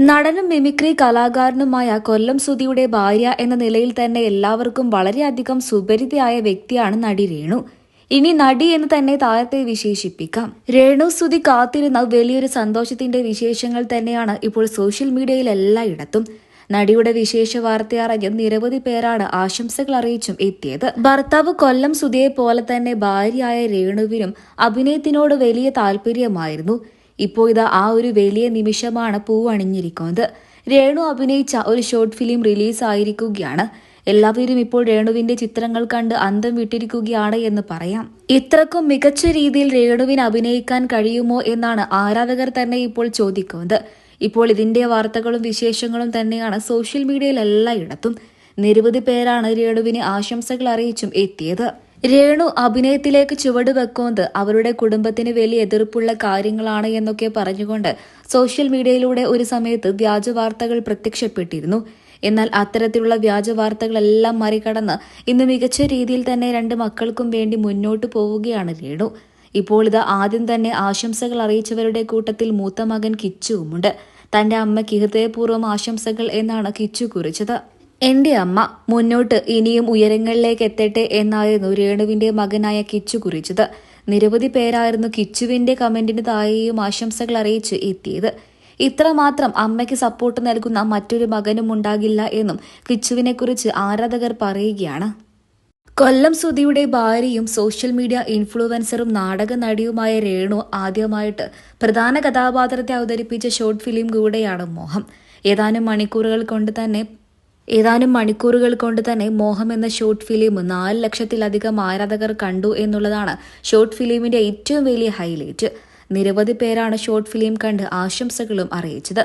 നടനും മിമിക്രി കലാകാരനുമായ കൊല്ലം സുധിയുടെ ഭാര്യ എന്ന നിലയിൽ തന്നെ എല്ലാവർക്കും വളരെയധികം സുപരിചിതയായ വ്യക്തിയാണ് നടി രേണു. ഇനി നടി എന്ന് തന്നെ താരത്തെ വിശേഷിപ്പിക്കാം. രേണു സുധി കാത്തിരുന്ന വലിയൊരു സന്തോഷത്തിന്റെ വിശേഷങ്ങൾ തന്നെയാണ് ഇപ്പോൾ സോഷ്യൽ മീഡിയയിൽ എല്ലായിടത്തും. നടിയുടെ വിശേഷ വാർത്തയറിഞ്ഞ് നിരവധി പേരാണ് ആശംസകൾ അറിയിച്ചും എത്തിയത്. ഭർത്താവ് കൊല്ലം സുധിയെ പോലെ തന്നെ ഭാര്യയായ രേണുവിനും അഭിനയത്തിനോട് വലിയ താല്പര്യമായിരുന്നു. ഇപ്പോൾ ഇതാ ആ ഒരു വലിയ നിമിഷമാണ് പൂവണിഞ്ഞിരിക്കുന്നത്. രേണു അഭിനയിച്ച ഒരു ഷോർട്ട് ഫിലിം റിലീസ് ആയിരിക്കുകയാണ്. എല്ലാവരും ഇപ്പോൾ രേണുവിന്റെ ചിത്രങ്ങൾ കണ്ട് അന്തം വിട്ടിരിക്കുകയാണ് എന്ന് പറയാം. ഇത്രക്കും മികച്ച രീതിയിൽ രേണുവിന് അഭിനയിക്കാൻ കഴിയുമോ എന്നാണ് ആരാധകർ തന്നെ ഇപ്പോൾ ചോദിക്കുന്നത്. ഇപ്പോൾ ഇതിന്റെ വാർത്തകളും വിശേഷങ്ങളും തന്നെയാണ് സോഷ്യൽ മീഡിയയിൽ എല്ലായിടത്തും. നിരവധി പേരാണ് രേണുവിന് ആശംസകൾ അറിയിച്ചും എത്തിയത്. രേണു അഭിനയത്തിലേക്ക് ചുവടുവെക്കുന്നത് അവരുടെ കുടുംബത്തിന് വലിയ എതിർപ്പുള്ള കാര്യങ്ങളാണ് എന്നൊക്കെ പറഞ്ഞുകൊണ്ട് സോഷ്യൽ മീഡിയയിലൂടെ ഒരു സമയത്ത് വ്യാജ വാർത്തകൾ പ്രത്യക്ഷപ്പെട്ടിരുന്നു. എന്നാൽ അത്തരത്തിലുള്ള വ്യാജ വാർത്തകളെല്ലാം മറികടന്ന് ഇന്ന് മികച്ച രീതിയിൽ തന്നെ 2 മക്കൾക്കും വേണ്ടി മുന്നോട്ട് പോവുകയാണ് രേണു. ഇപ്പോൾ ഇത് ആദ്യം തന്നെ ആശംസകൾ അറിയിച്ചവരുടെ കൂട്ടത്തിൽ മൂത്ത മകൻ കിച്ചുവുമുണ്ട്. തന്റെ അമ്മയ്ക്ക് ഹൃദയപൂർവ്വം ആശംസകൾ എന്നാണ് കിച്ചു കുറിച്ചത്. എന്റെ അമ്മ മുന്നോട്ട് ഇനിയും ഉയരങ്ങളിലേക്ക് എത്തട്ടെ എന്നായിരുന്നു രേണുവിന്റെ മകനായ കിച്ചു കുറിച്ചത്. നിരവധി പേരായിരുന്നു കിച്ചുവിന്റെ കമന്റിന് താഴെയും ആശംസകൾ അറിയിച്ച് എത്തിയത്. ഇത്രമാത്രം അമ്മയ്ക്ക് സപ്പോർട്ട് നൽകുന്ന മറ്റൊരു മകനും ഉണ്ടാകില്ല എന്നും കിച്ചുവിനെ കുറിച്ച് ആരാധകർ പറയുകയാണ്. കൊല്ലം സുധിയുടെ ഭാര്യയും സോഷ്യൽ മീഡിയ ഇൻഫ്ലുവൻസറും നാടക നടിയുമായ രേണു ആദ്യമായിട്ട് പ്രധാന കഥാപാത്രത്തെ അവതരിപ്പിച്ച ഷോർട്ട് ഫിലിം കൂടെയാണ് മോഹം. ഏതാനും മണിക്കൂറുകൾ കൊണ്ട് തന്നെ മോഹം എന്ന ഷോർട്ട് ഫിലിം 4 ലക്ഷത്തിലധികം ആരാധകർ കണ്ടു എന്നുള്ളതാണ് ഷോർട്ട് ഫിലിമിന്റെ ഏറ്റവും വലിയ ഹൈലൈറ്റ്. നിരവധി പേരാണ് ഷോർട്ട് ഫിലിം കണ്ട് ആശംസകളും അറിയിച്ചത്.